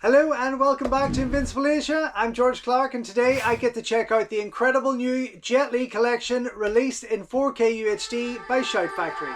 Hello and welcome back to Invincible Asia. I'm George Clark and today I get to check out the incredible new Jet Li Collection released in 4K UHD by Shout Factory.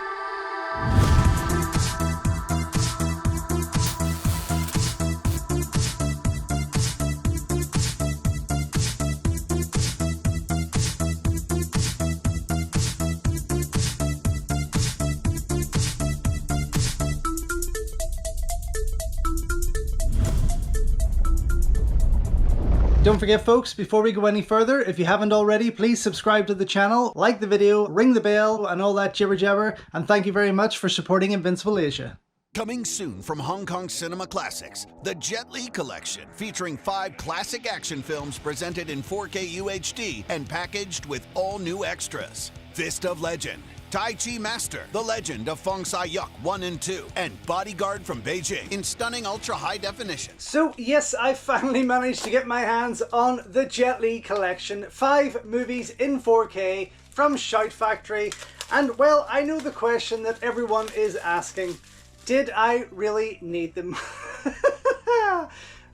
Don't forget folks, before we go any further, if you haven't already, please subscribe to the channel, like the video, ring the bell and all that jibber jabber, and thank you very much for supporting Invincible Asia. Coming soon from Hong Kong Cinema Classics, the Jet Li Collection, featuring 5 classic action films presented in 4K UHD and packaged with all new extras. Fist of Legend, Tai Chi Master, The Legend of Fong Sai Yuk 1 and 2, and Bodyguard from Beijing in stunning ultra-high definition. So yes, I finally managed to get my hands on the Jet Li Collection. 5 movies in 4K from Shout Factory. And well, I know the question that everyone is asking. Did I really need them?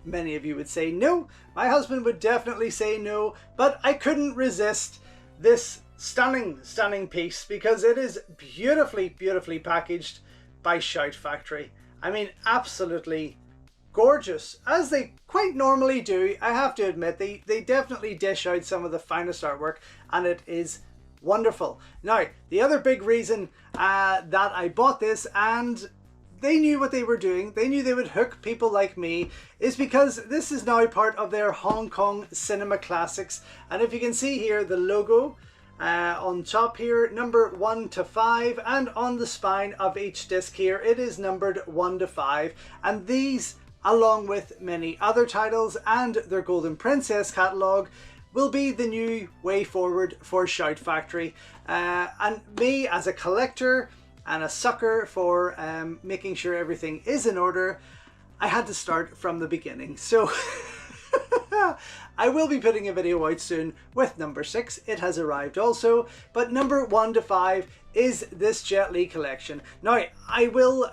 Many of you would say no. My husband would definitely say no. But I couldn't resist this stunning piece because it is beautifully packaged by Shout Factory. I mean, absolutely gorgeous, as they quite normally do. I have to admit, they definitely dish out some of the finest artwork, and it is wonderful. Now, the other big reason that I bought this, and they knew what they were doing, they knew they would hook people like me, is because this is now part of their Hong Kong Cinema Classics. And if you can see here, the logo on top here, number 1 to 5, and on the spine of each disc here, it is numbered 1 to 5. And these, along with many other titles and their Golden Princess catalogue, will be the new way forward for Shout Factory. And me, as a collector and a sucker for making sure everything is in order, I had to start from the beginning. So I will be putting a video out soon with number 6. It has arrived also, but number 1 to 5 is this Jet Li Collection. Now, I will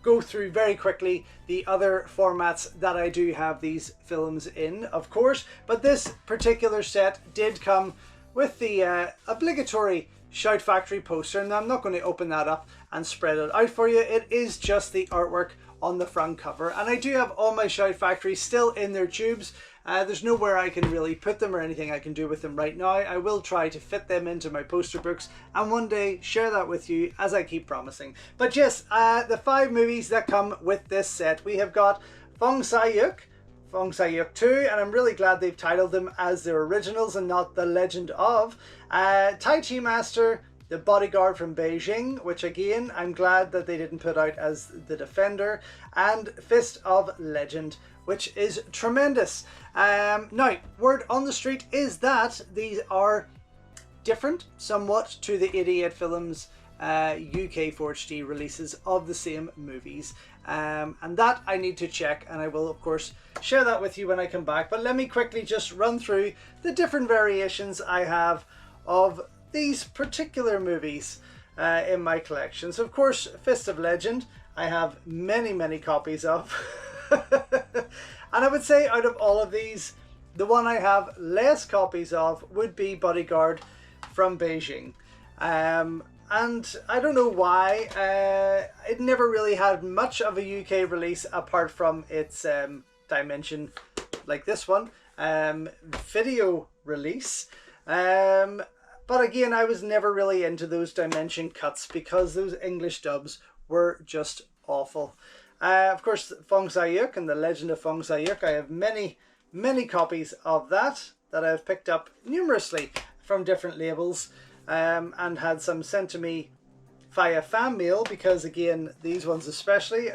go through very quickly the other formats that I do have these films in, of course, but this particular set did come with the obligatory Shout Factory poster, and I'm not going to open that up and spread it out for you. It is just the artwork on the front cover, and I do have all my Shout Factory still in their tubes. There's nowhere I can really put them or anything I can do with them right now. I will try to fit them into my poster books and one day share that with you, as I keep promising. But yes, the 5 movies that come with this set, we have got Fong Sai Yuk, Fong Sai Yuk 2, and I'm really glad they've titled them as their originals and not The Legend of, Tai Chi Master, The Bodyguard from Beijing, which again, I'm glad that they didn't put out as The Defender, and Fist of Legend, which is tremendous. Now, word on the street is that these are different somewhat to the 88 Films UK 4HD releases of the same movies. And that I need to check, and I will of course share that with you when I come back. But let me quickly just run through the different variations I have of these particular movies in my collection. So of course, Fist of Legend I have many copies of. And I would say out of all of these, the one I have less copies of would be Bodyguard from Beijing. And I don't know why, it never really had much of a UK release apart from its dimension, like this one, video release. But again, I was never really into those dimension cuts because those English dubs were just awful. Of course, Fong Sai Yuk and The Legend of Fong Sai Yuk, I have many copies of that I've picked up numerously from different labels, and had some sent to me via fan mail, because again, these ones especially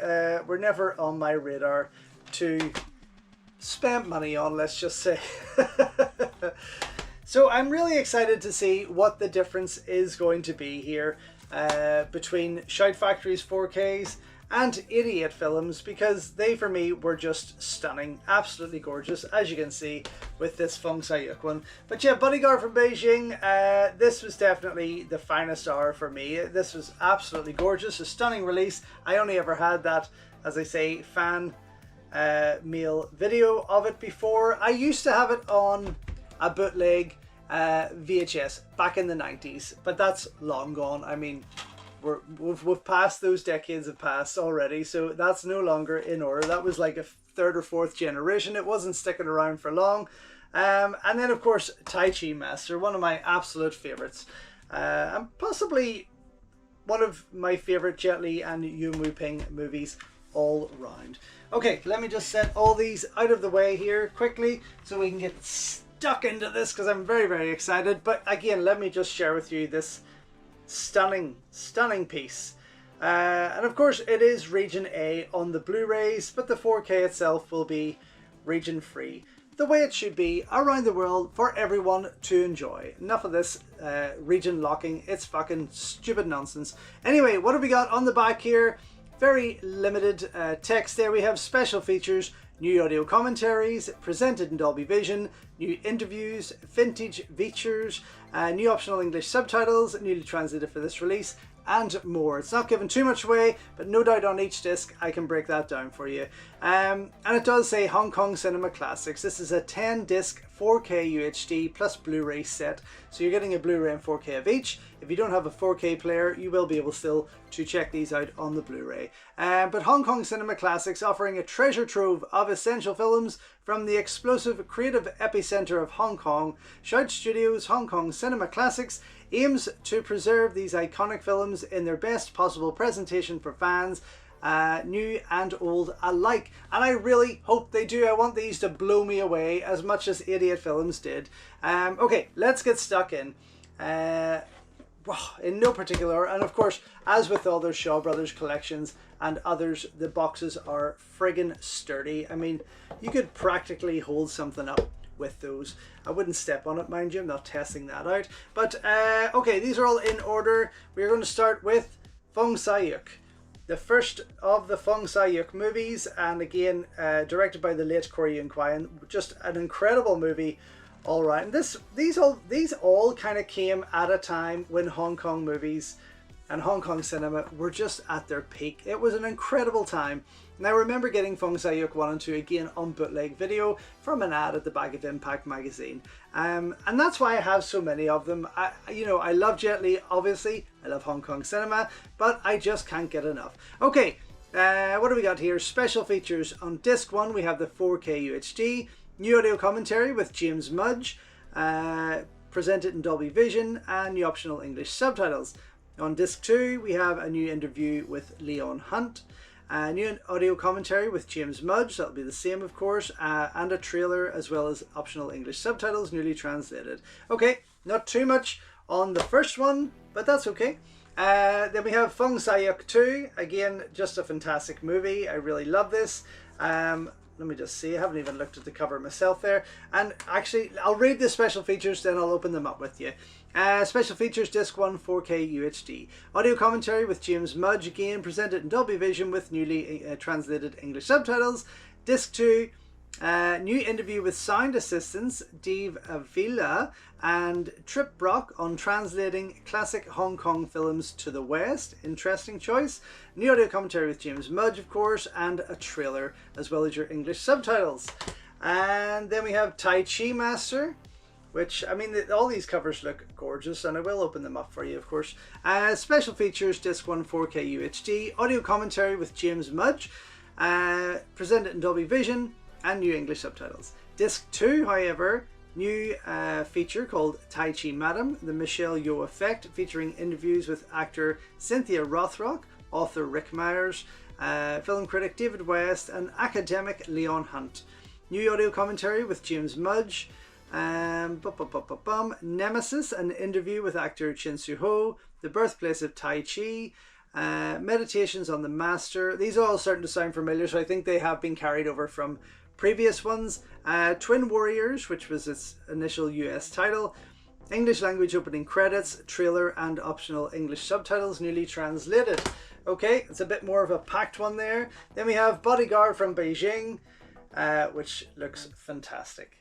were never on my radar to spend money on, let's just say. So I'm really excited to see what the difference is going to be here between Shout Factory's 4Ks and 88 Films, because they for me were just stunning, absolutely gorgeous, as you can see with this Fong Sai Yuk one. But yeah, Bodyguard from Beijing, this was definitely the finest hour for me. This was absolutely gorgeous, a stunning release. I only ever had that, as I say, fan male video of it before. I used to have it on a bootleg VHS back in the 90s, but that's long gone. I mean, we've passed those decades have passed already, so that's no longer in order. That was like a third or fourth generation. It wasn't sticking around for long. And then of course Tai Chi Master, one of my absolute favorites, and possibly one of my favorite Jet Li and Yuen Woo-ping movies all round. Okay, let me just set all these out of the way here quickly so we can get stuck into this, because I'm very, very excited. But again, let me just share with you this stunning piece. And of course it is region A on the Blu-rays, but the 4K itself will be region free, the way it should be around the world for everyone to enjoy. Enough of this region locking, it's fucking stupid nonsense. Anyway, what have we got on the back here? Very limited text there. We have special features, new audio commentaries, presented in Dolby Vision, new interviews, vintage features, new optional English subtitles, newly translated for this release, and more. It's not giving too much away, but no doubt on each disc I can break that down for you. And it does say Hong Kong Cinema Classics. This is a 10 disc 4K UHD plus Blu-ray set, so you're getting a Blu-ray and 4K of each. If you don't have a 4K player, you will be able still to check these out on the Blu-ray. But Hong Kong Cinema Classics, offering a treasure trove of essential films from the explosive creative epicenter of Hong Kong, Shout Studios Hong Kong Cinema Classics aims to preserve these iconic films in their best possible presentation for fans, new and old alike. And I really hope they do. I want these to blow me away as much as 88 Films did. Okay, let's get stuck in. In no particular, and of course, as with all those Shaw Brothers collections and others, the boxes are friggin' sturdy. I mean, you could practically hold something up with those. I wouldn't step on it, mind you, I'm not testing that out. But okay, these are all in order. We're going to start with Fong Sai Yuk, the first of the Fong Sai Yuk movies, and again directed by the late Corey Yuen-Kwan. Just an incredible movie all right. And these all kind of came at a time when Hong Kong movies and Hong Kong cinema were just at their peak. It was an incredible time. And I remember getting Fong Sai Yuk 1 and 2 again on bootleg video from an ad at the back of Impact magazine. And that's why I have so many of them. I love Jet Li, obviously. I love Hong Kong cinema, but I just can't get enough. Okay, what do we got here? Special features. On disc 1, we have the 4K UHD, new audio commentary with James Mudge, presented in Dolby Vision, and new optional English subtitles. On disc 2, we have a new interview with Leon Hunt, new audio commentary with James Mudge, that'll be the same of course, and a trailer as well as optional English subtitles newly translated. Okay, not too much on the first one, but that's okay. Then we have Fong Sai Yuk 2, again just a fantastic movie, I really love this. Let me just see, I haven't even looked at the cover myself there. And actually, I'll read the special features, then I'll open them up with you. Special features, disc 1, 4K UHD. Audio commentary with James Mudge, again presented in Dolby Vision with newly translated English subtitles. Disc 2, new interview with sound assistants Dave Avila and Trip Brock on translating classic Hong Kong films to the West. Interesting choice. New audio commentary with James Mudge, of course, and a trailer as well as your English subtitles. And then we have Tai Chi Master, which, I mean, all these covers look gorgeous, and I will open them up for you, of course. Special features, disc 1, 4K UHD, audio commentary with James Mudge, presented in Dolby Vision, and new English subtitles. Disc 2, however, new feature called Tai Chi Madam, the Michelle Yeoh Effect, featuring interviews with actor Cynthia Rothrock, author Rick Myers, film critic David West, and academic Leon Hunt. New audio commentary with James Mudge, Nemesis, an interview with actor Chin Soo Ho, the birthplace of Tai Chi, Meditations on the Master. These are all starting to sound familiar, so I think they have been carried over from previous ones. Twin Warriors, which was its initial US title, English language opening credits, trailer, and optional English subtitles newly translated. Okay, it's a bit more of a packed one there. Then we have Bodyguard from Beijing, which looks fantastic.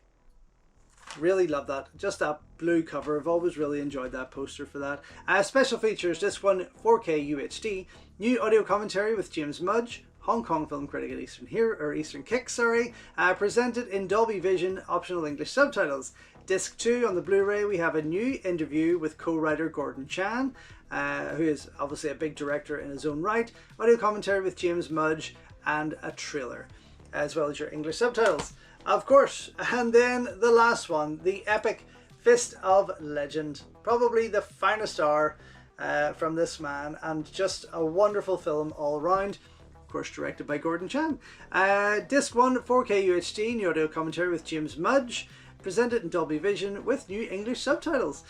Really love that. Just that blue cover. I've always really enjoyed that poster for that. Special features, disc 1, 4K UHD, new audio commentary with James Mudge, Hong Kong film critic at Eastern Kick, presented in Dolby Vision, optional English subtitles. Disc 2 on the Blu-ray, we have a new interview with co-writer Gordon Chan, who is obviously a big director in his own right, audio commentary with James Mudge, and a trailer, as well as your English subtitles, of course. And then the last one, the epic Fist of Legend, probably the finest hour from this man, and just a wonderful film all around. Of course, directed by Gordon Chan. Disc 1, 4K UHD, new audio commentary with James Mudge, presented in Dolby Vision with new English subtitles.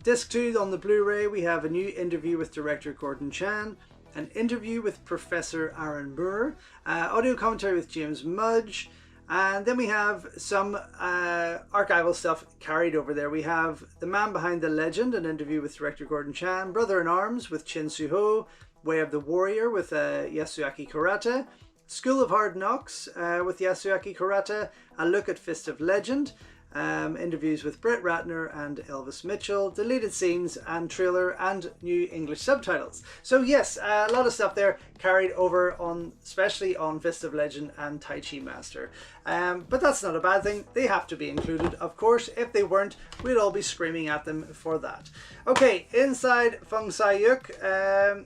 Disc 2 on the Blu-ray, we have a new interview with director Gordon Chan, an interview with Professor Aaron Moore, audio commentary with James Mudge, and then we have some archival stuff carried over there. We have The Man Behind the Legend, an interview with director Gordon Chan, Brother in Arms with Chin Soo-ho, Way of the Warrior with Yasuaki Kurata, School of Hard Knocks with Yasuaki Kurata, a look at Fist of Legend, interviews with Brett Ratner and Elvis Mitchell, deleted scenes and trailer, and new English subtitles. So yes, a lot of stuff there carried over on, especially on Fist of Legend and Tai Chi Master. But that's not a bad thing. They have to be included, of course. If they weren't, we'd all be screaming at them for that. Okay, inside Fong Sai Yuk,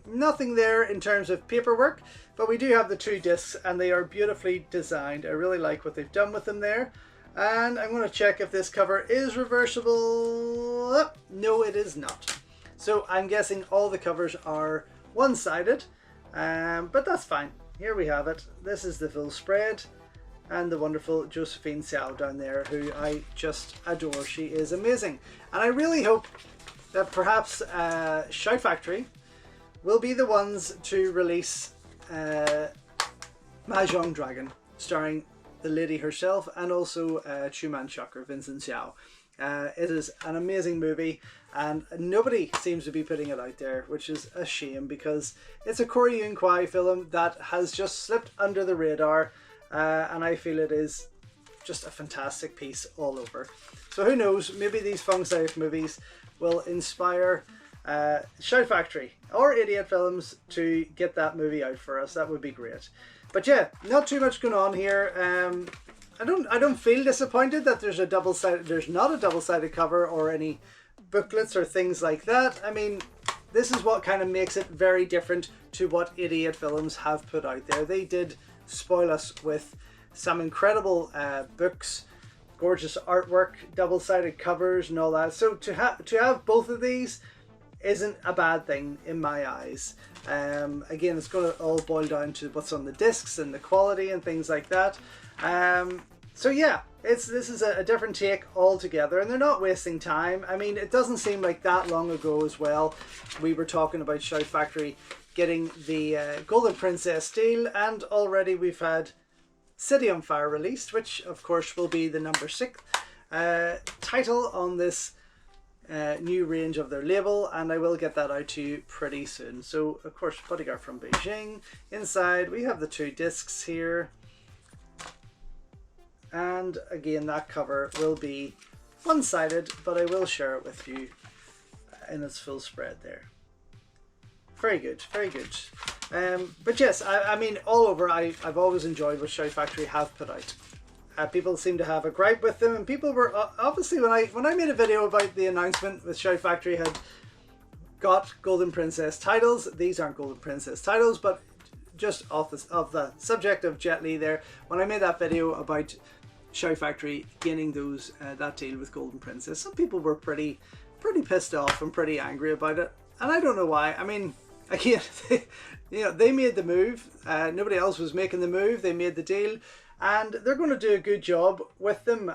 nothing there in terms of paperwork, but we do have the 2 discs and they are beautifully designed. I really like what they've done with them there. And I'm going to check if this cover is reversible. No, it is not. So I'm guessing all the covers are one-sided, but that's fine. Here we have it. This is the full spread, and the wonderful Josephine Xiao down there, who I just adore. She is amazing. And I really hope that perhaps Shout Factory will be the ones to release Mahjong Dragon, starring the lady herself, and also Chuman Chucker, Vincent Xiao. It is an amazing movie, and nobody seems to be putting it out there, which is a shame, because it's a Corey Yuen Kwai film that has just slipped under the radar, and I feel it is just a fantastic piece all over. So who knows, maybe these Fong Sai Yuk movies will inspire Shout Factory or Idiot Films to get that movie out for us. That would be great. But yeah, not too much going on here. I don't feel disappointed that there's not a double-sided cover or any booklets or things like that. I mean, this is what kind of makes it very different to what Idiot Films have put out there. They did spoil us with some incredible books, gorgeous artwork, double-sided covers and all that. So to have both of these isn't a bad thing in my eyes. Again, it's going to all boil down to what's on the discs and the quality and things like that. So yeah, this is a different take altogether, and they're not wasting time. I mean, it doesn't seem like that long ago as well. We were talking about Shout Factory getting the Golden Princess deal, and already we've had City on Fire released, which of course will be the number 6 title on this new range of their label, and I will get that out to you pretty soon. So of course, Bodyguard from Beijing. Inside we have the 2 discs here, and again that cover will be one-sided, but I will share it with you in its full spread there. Very good, very good. But yes, I mean, all over, I've always enjoyed what Shout Factory have put out. People seem to have a gripe with them, and people were obviously, when I made a video about the announcement with Shout Factory had got Golden Princess titles. These aren't Golden Princess titles, but just off the subject of Jet Li there, when I made that video about Shout Factory gaining those that deal with Golden Princess, some people were pretty pissed off and pretty angry about it, and I don't know why. I mean, again, they made the move. Nobody else was making the move. They made the deal, and they're going to do a good job with them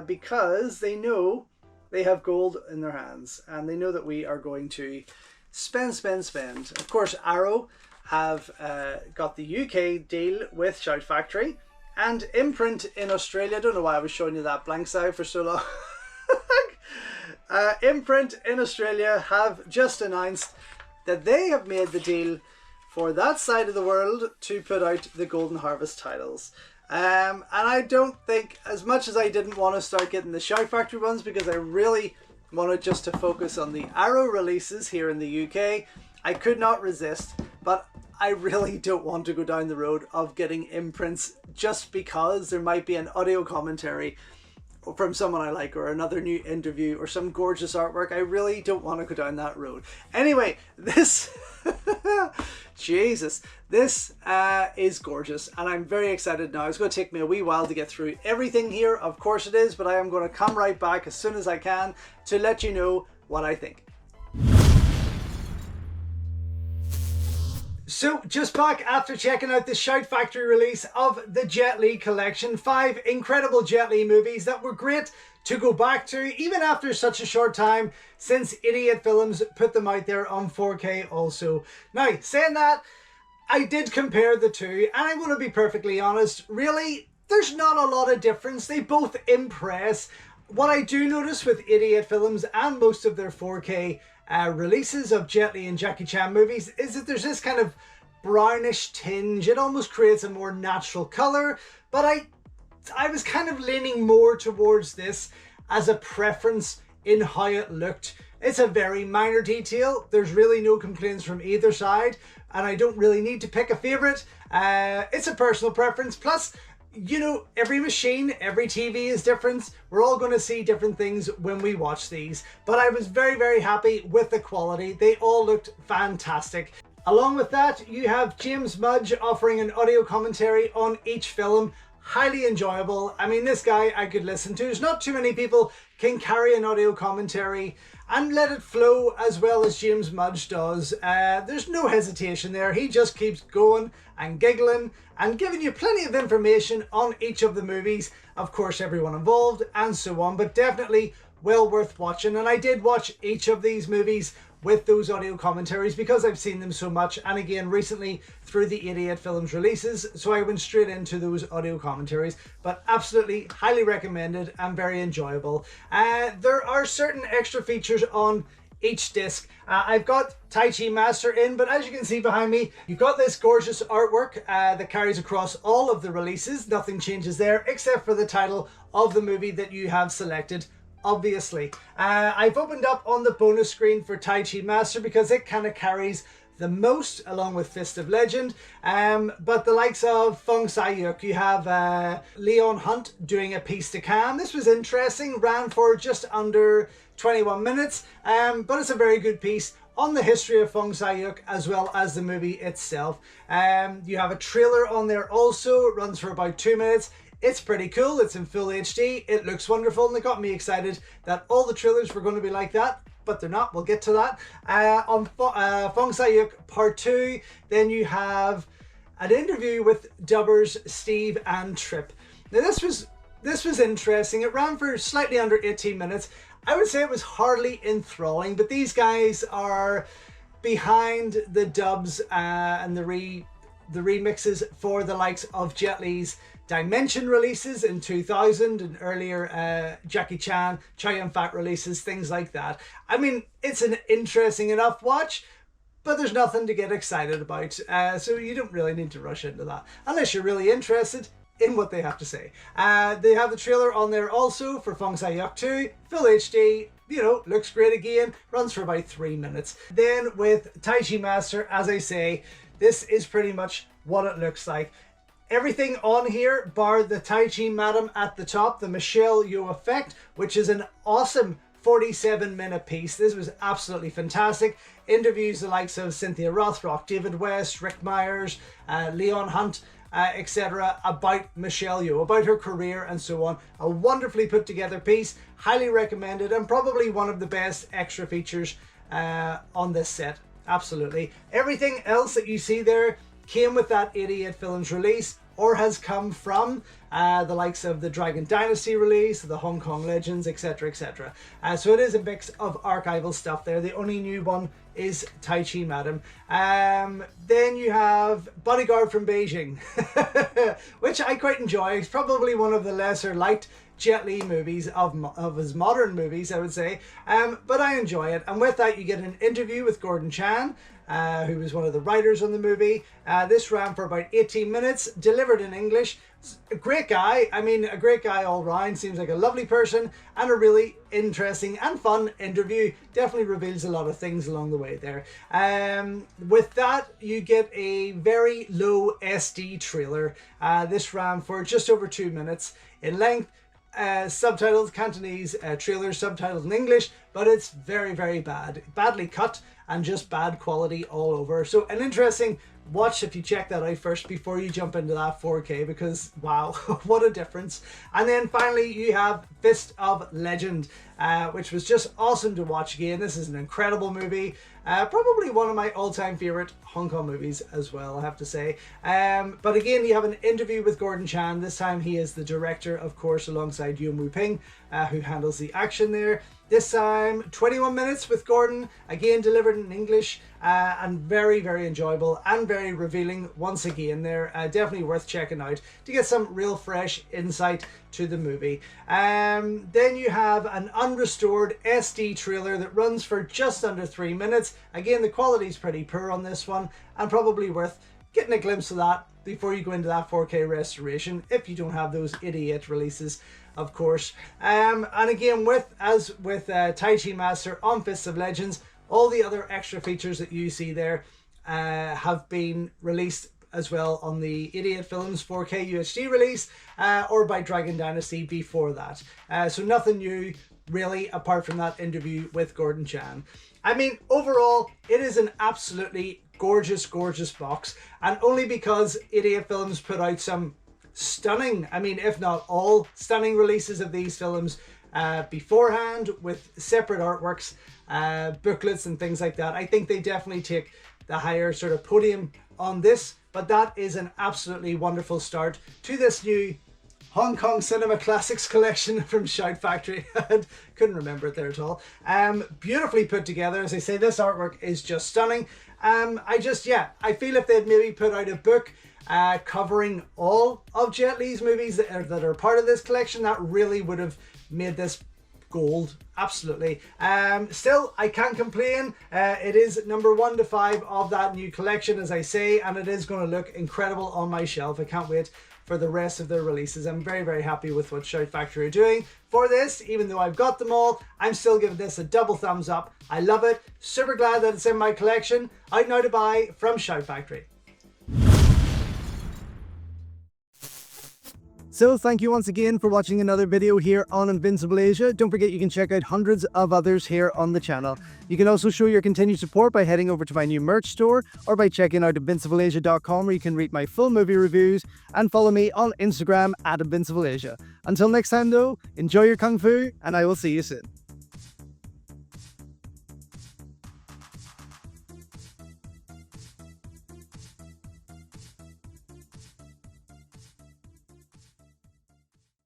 because they know they have gold in their hands, and they know that we are going to spend. Of course, Arrow have got the UK deal with Shout Factory, and Imprint in Australia. I don't know why I was showing you that blank side for so long. Imprint in Australia have just announced that they have made the deal for that side of the world to put out the Golden Harvest titles. And I don't think, as much as I didn't want to start getting the Shout Factory ones, because I really wanted just to focus on the Arrow releases here in the UK, I could not resist. But I really don't want to go down the road of getting imprints just because there might be an audio commentary from someone I like, or another new interview, or some gorgeous artwork. I really don't want to go down that road. Anyway, this Jesus, this is gorgeous, and I'm very excited now. It's going to take me a wee while to get through everything here, of course it is, but I am going to come right back as soon as I can to let you know what I think. So, just back after checking out the Shout Factory release of the Jet Li Collection. 5 incredible Jet Li movies that were great to go back to, even after such a short time, since Idiot Films put them out there on 4K also. Now, saying that, I did compare the two, and I'm going to be perfectly honest, really, there's not a lot of difference. They both impress. What I do notice with Idiot Films and most of their 4K releases of Jet Li and Jackie Chan movies is that there's this kind of brownish tinge. It almost creates a more natural color, but I was kind of leaning more towards this as a preference in how it looked. It's a very minor detail. There's really no complaints from either side, and I don't really need to pick a favorite. It's a personal preference. Plus, you know, every machine, every TV is different. We're all going to see different things when we watch these. But I was very, very happy with the quality. They all looked fantastic. Along with that, you have James Mudge offering an audio commentary on each film. Highly enjoyable. I mean, this guy I could listen to. There's not too many people can carry an audio commentary and let it flow as well as James Mudge does. There's no hesitation there. He just keeps going and giggling and giving you plenty of information on each of the movies, of course everyone involved and so on, but definitely well worth watching. And I did watch each of these movies with those audio commentaries because I've seen them so much, and again recently through the 88 Films releases, so I went straight into those audio commentaries. But absolutely highly recommended and very enjoyable. There are certain extra features on each disc. I've got Tai Chi Master in, but as you can see behind me, you've got this gorgeous artwork that carries across all of the releases. Nothing changes there except for the title of the movie that you have selected, obviously. I've opened up on the bonus screen for Tai Chi Master because it kind of carries the most, along with Fist of Legend. But the likes of Fong Sai Yuk, you have Leon Hunt doing a piece de cam. This was interesting, ran for just under 21 minutes, but it's a very good piece on the history of Fong Sai Yuk as well as the movie itself. You have a trailer on there also. It runs for about 2 minutes. It's pretty cool. It's in full HD. It looks wonderful, and it got me excited that all the trailers were going to be like that, but they're not. We'll get to that. On Fong Sai Yuk Part 2, then you have an interview with dubbers Steve and Trip. Now this was interesting. It ran for slightly under 18 minutes. I would say it was hardly enthralling, but these guys are behind the dubs and the remixes for the likes of Jet Li's Dimension releases in 2000 and earlier Jackie Chan, Chow Yun-fat releases, things like that. I mean, it's an interesting enough watch, but there's nothing to get excited about. So you don't really need to rush into that unless you're really interested in what they have to say. They have the trailer on there also for Fong Sai Yuk 2, full HD, you know, looks great again, runs for about 3 minutes. Then with Tai Chi Master, as I say, this is pretty much what it looks like. Everything on here, bar the Tai Chi Madam at the top, the Michelle Yeoh effect, which is an awesome 47-minute piece. This was absolutely fantastic. Interviews the likes of Cynthia Rothrock, David West, Rick Myers, Leon Hunt, etc. about Michelle Yeoh, about her career and so on. A wonderfully put together piece, highly recommended, and probably one of the best extra features on this set. Absolutely. Everything else that you see there came with that 88 Films release or has come from the likes of the Dragon Dynasty release, the Hong Kong Legends, etc, etc. So it is a mix of archival stuff there. The only new one is Tai Chi Madam. Then you have Bodyguard from Beijing, which I quite enjoy. It's probably one of the lesser liked Jet Li movies of his modern movies, I would say, but I enjoy it. And with that you get an interview with Gordon Chan, who was one of the writers on the movie. This ran for about 18 minutes, delivered in English. A great guy. I mean, a great guy all round. Seems like a lovely person, and a really interesting and fun interview. Definitely reveals a lot of things along the way there. With that, you get a very low SD trailer. This ran for just over 2 minutes in length. Subtitled Cantonese trailer, subtitled in English, but it's very, very bad. Badly cut and just bad quality all over. So an interesting watch if you check that out first before you jump into that 4K, because wow, what a difference. And then finally you have Fist of Legend, which was just awesome to watch again. This is an incredible movie. Probably one of my all-time favorite Hong Kong movies as well, I have to say. But again, you have an interview with Gordon Chan. This time he is the director, of course, alongside Yuen Wu-ping, who handles the action there. This time, 21 minutes with Gordon, again delivered in English, and very, very enjoyable and very revealing once again there. Definitely worth checking out to get some real fresh insight to the movie. Then you have an unrestored SD trailer that runs for just under 3 minutes. Again, the quality is pretty poor on this one, and probably worth getting a glimpse of that before you go into that 4K restoration, if you don't have those idiot releases, of course. And again, as with Tai Chi Master on Fists of Legends, all the other extra features that you see there have been released as well on the Idiot Films 4K UHD release, or by Dragon Dynasty before that. So nothing new really apart from that interview with Gordon Chan. I mean, overall, it is an absolutely gorgeous, gorgeous box, and only because Idiot Films put out some stunning, I mean, if not all stunning releases of these films beforehand with separate artworks, booklets and things like that. I think they definitely take the higher sort of podium on this, but that is an absolutely wonderful start to this new Hong Kong Cinema Classics collection from Shout Factory. Couldn't remember it there at all. Beautifully put together. As I say, this artwork is just stunning. I feel if they'd maybe put out a book covering all of Jet Li's movies that are part of this collection, that really would have made this gold. Absolutely. Still, I can't complain. It is number 1 to 5 of that new collection, as I say, and it is going to look incredible on my shelf. I can't wait for the rest of their releases. I'm very, very happy with what Shout Factory are doing for this. Even though I've got them all, I'm still giving this a double thumbs up. I love it. Super glad that it's in my collection. Out now to buy from Shout Factory. So thank you once again for watching another video here on Invincible Asia. Don't forget you can check out hundreds of others here on the channel. You can also show your continued support by heading over to my new merch store, or by checking out invincibleasia.com, where you can read my full movie reviews, and follow me on Instagram at InvincibleAsia. Until next time though, enjoy your Kung Fu, and I will see you soon.